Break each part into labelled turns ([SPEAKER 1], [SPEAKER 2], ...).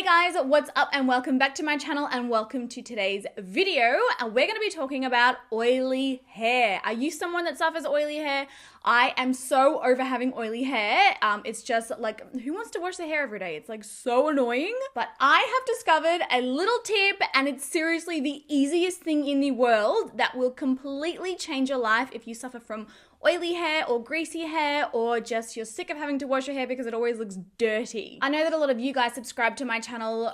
[SPEAKER 1] Hey guys, what's up and welcome back to my channel and welcome to today's video. And we're going to be talking about oily hair. Are you someone that suffers oily hair? I am so over having oily hair. It's just like, who wants to wash their hair every day? It's like so annoying. But I have discovered a little tip and it's seriously the easiest thing in the world that will completely change your life if you suffer from oily hair or greasy hair, or just you're sick of having to wash your hair because it always looks dirty. I know that a lot of you guys subscribe to my channel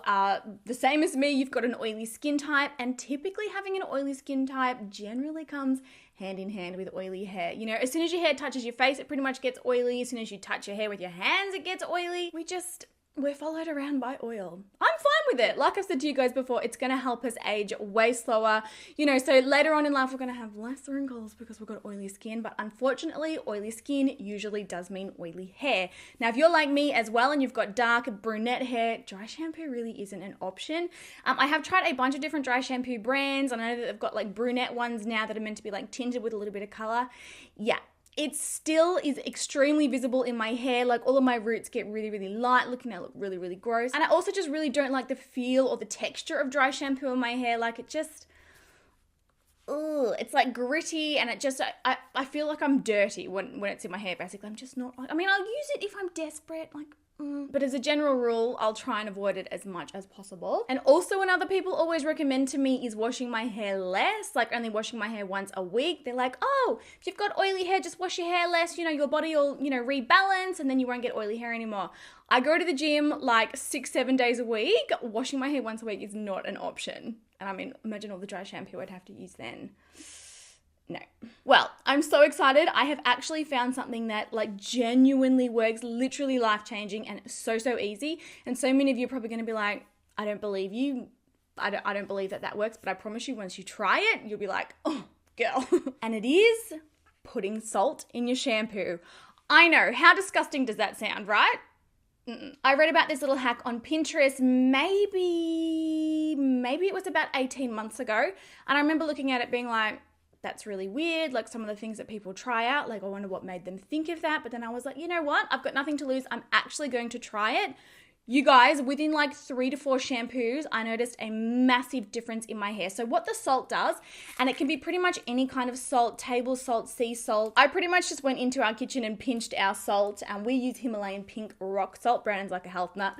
[SPEAKER 1] the same as me. You've got an oily skin type, and typically having an oily skin type generally comes hand in hand with oily hair. You know, as soon as your hair touches your face, it pretty much gets oily. As soon as you touch your hair with your hands, it gets oily. We're followed around by oil. I'm fine with it. Like I've said to you guys before, it's going to help us age way slower. You know, so later on in life, we're going to have less wrinkles because we've got oily skin. But unfortunately, oily skin usually does mean oily hair. Now, if you're like me as well and you've got dark brunette hair, dry shampoo really isn't an option. I have tried a bunch of different dry shampoo brands. I know that they've got like brunette ones now that are meant to be like tinted with a little bit of color. Yeah. It still is extremely visible in my hair. Like all of my roots get really, really light looking. I look really, really gross. And I also just really don't like the feel or the texture of dry shampoo in my hair. Like it just, it's like gritty, and it just, I feel like I'm dirty when it's in my hair, basically. I'm just not, I mean, I'll use it if I'm desperate, like, but as a general rule, I'll try and avoid it as much as possible. And also another people always recommend to me is washing my hair less, like only washing my hair once a week. They're like, oh, if you've got oily hair, just wash your hair less, you know, your body will, you know, rebalance and then you won't get oily hair anymore. I go to the gym like 6-7 days a week. Washing my hair once a week is not an option. And I mean, imagine all the dry shampoo I'd have to use then. No. Well, I'm so excited. I have actually found something that like genuinely works, literally life-changing, and it's so easy. And so many of you are probably going to be like, I don't believe you. I don't believe that works, but I promise you once you try it, you'll be like, oh, girl. And it is putting salt in your shampoo. I know, how disgusting does that sound, right? I read about this little hack on Pinterest maybe it was about 18 months ago. And I remember looking at it being like, that's really weird, like some of the things that people try out, like I wonder what made them think of that. But then I was like, you know what? I've got nothing to lose. I'm actually going to try it. You guys, within like 3 to 4 shampoos, I noticed a massive difference in my hair. So what the salt does, and it can be pretty much any kind of salt, table salt, sea salt. I pretty much just went into our kitchen and pinched our salt, and we use Himalayan pink rock salt. Brandon's like a health nut.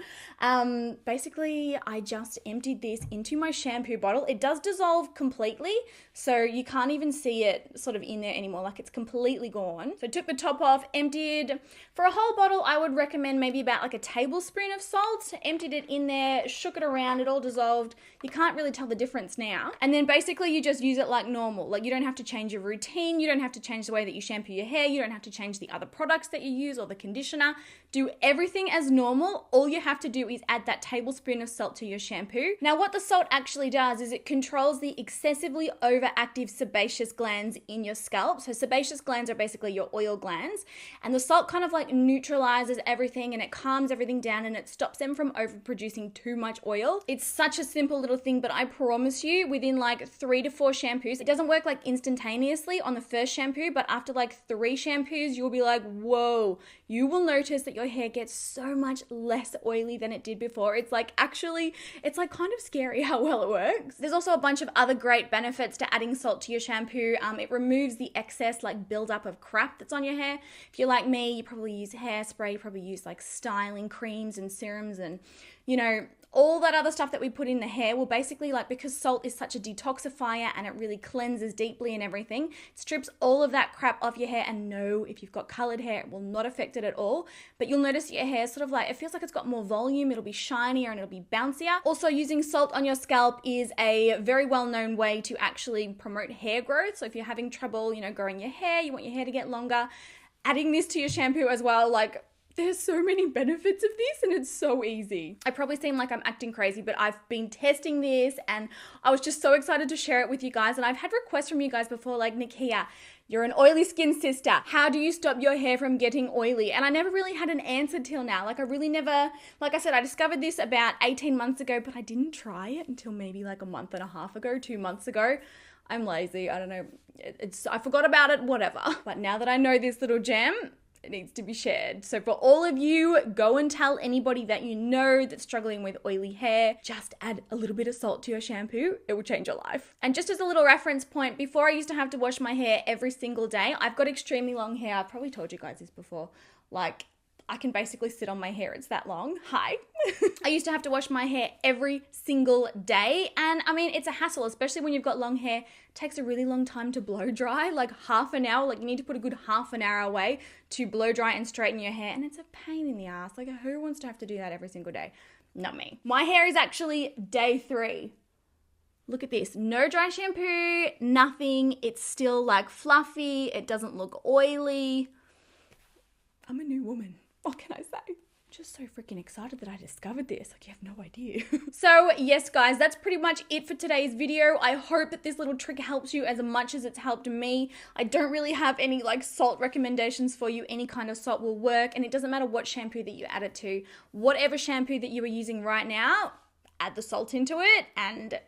[SPEAKER 1] Basically, I just emptied this into my shampoo bottle. It does dissolve completely, so you can't even see it sort of in there anymore. Like it's completely gone. So I took the top off, emptied. For a whole bottle, I would recommend maybe about like a tablespoon of salt, emptied it in there, shook it around, it all dissolved. You can't really tell the difference now. And then basically you just use it like normal. Like you don't have to change your routine. You don't have to change the way that you shampoo your hair. You don't have to change the other products that you use or the conditioner. Do everything as normal. All you have to do is add that tablespoon of salt to your shampoo. Now what the salt actually does is it controls the excessively overactive sebaceous glands in your scalp. So sebaceous glands are basically your oil glands. And the salt kind of like neutralizes everything, and it calms everything down, and it stops them from overproducing too much oil. It's such a simple little thing, but I promise you within like 3 to 4 shampoos, it doesn't work like instantaneously on the first shampoo, but after like 3 shampoos, you'll be like, whoa, you will notice that your hair gets so much less oily than it did before. It's like actually, it's like kind of scary how well it works. There's also a bunch of other great benefits to adding salt to your shampoo. It removes the excess like buildup of crap that's on your hair. If you're like me, you probably use hairspray, you probably use like styling creams and serums and, you know, all that other stuff that we put in the hair. Well, basically, like, because salt is such a detoxifier and it really cleanses deeply and everything, it strips all of that crap off your hair. And no, if you've got colored hair, it will not affect it at all. But you'll notice your hair sort of like, it feels like it's got more volume, it'll be shinier and it'll be bouncier. Also, using salt on your scalp is a very well-known way to actually promote hair growth. So if you're having trouble, you know, growing your hair, you want your hair to get longer, adding this to your shampoo as well, like, there's so many benefits of this and it's so easy. I probably seem like I'm acting crazy, but I've been testing this and I was just so excited to share it with you guys. And I've had requests from you guys before like, Nikkia, you're an oily skin sister. How do you stop your hair from getting oily? And I never really had an answer till now. Like I really never, like I said, I discovered this about 18 months ago, but I didn't try it until maybe like a month and a half ago, 2 months ago. I'm lazy. I don't know. I forgot about it, whatever. But now that I know this little gem, it needs to be shared. So for all of you, go and tell anybody that you know that's struggling with oily hair, just add a little bit of salt to your shampoo. It will change your life. And just as a little reference point, before I used to have to wash my hair every single day. I've got extremely long hair. I've probably told you guys this before. Like, I can basically sit on my hair. It's that long. Hi. I used to have to wash my hair every single day. And I mean, it's a hassle, especially when you've got long hair. It takes a really long time to blow dry, like half an hour. Like you need to put a good half an hour away to blow dry and straighten your hair. And it's a pain in the ass. Like who wants to have to do that every single day? Not me. My hair is actually day 3. Look at this. No dry shampoo, nothing. It's still like fluffy. It doesn't look oily. I'm a new woman. What can I say? Just so freaking excited that I discovered this. Like, you have no idea. So yes, guys, that's pretty much it for today's video. I hope that this little trick helps you as much as it's helped me. I don't really have any like salt recommendations for you. Any kind of salt will work, and it doesn't matter what shampoo that you add it to. Whatever shampoo that you are using right now, add the salt into it, and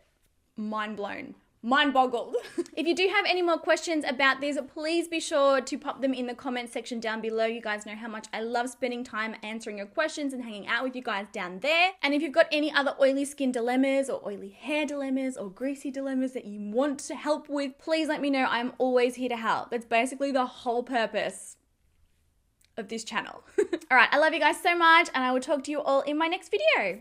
[SPEAKER 1] mind blown. Mind boggled. If you do have any more questions about these, please be sure to pop them in the comment section down below. You guys know how much I love spending time answering your questions and hanging out with you guys down there. And if you've got any other oily skin dilemmas or oily hair dilemmas or greasy dilemmas that you want to help with, please let me know. I'm always here to help. That's basically the whole purpose of this channel. All right, I love you guys so much, and I will talk to you all in my next video.